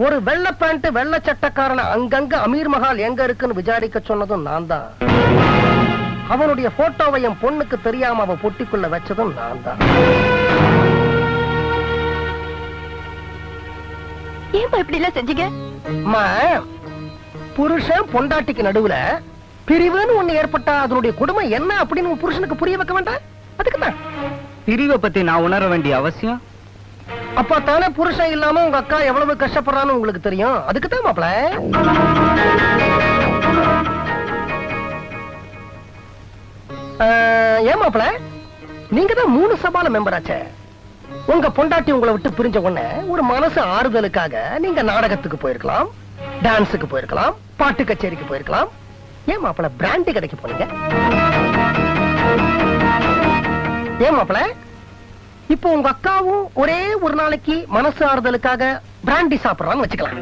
ஒரு வெள்ளை பேண்ட் வெள்ளை சட்டக்காரன அங்கங்க அமீர் மஹால் எங்க இருக்குன்னு விசாரிக்க சொன்னதும் நான் தான். அவனுடைய போட்டோவை என் பொண்ணுக்கு தெரியாம அவ பொட்டிக்குள்ள வச்சதும் நான் தான். ஏன் இப்படி எல்லாம் செஞ்சீங்க? புருஷன் பொண்டாட்டிக்கு நடுவுல பிரிவுன்னு ஒண்ணு ஏற்பட்டா அதனுடைய கொடுமை என்ன அப்படின்னு புருஷனுக்கு புரிய வைக்க வேண்டாம். அதுக்குதான் பிரிவை பத்தி நான் உணர வேண்டிய அவசியம். அப்ப தானே புருஷன் இல்லாம உங்க அக்கா எவ்வளவு கஷ்டப்படுறான்னு உங்களுக்கு தெரியும். அதுக்குதான் மாப்பிள. ஏன் மாப்பிள, நீங்க தான் 3 சபால மெம்பர் ஆச்சே. உங்க பொண்டாட்டி உங்களை விட்டு பிரிஞ்ச உடனே ஒரு மனசு ஆறுதலுக்காக நீங்க நாடகத்துக்கு போயிருக்கலாம், டான்ஸுக்கு போயிருக்கலாம், பாட்டு கச்சேரிக்கு போயிருக்கலாம். ஏன் மாப்பிள பிராண்டி கடைக்கு போனீங்க? ஏன் மாப்பிள, இப்போ உங்க அக்காவும் ஒரே ஒரு நாளைக்கு மனசு ஆறுதலுக்காக பிராண்டி சாப்பிடறான்னு வச்சுக்கலாம்.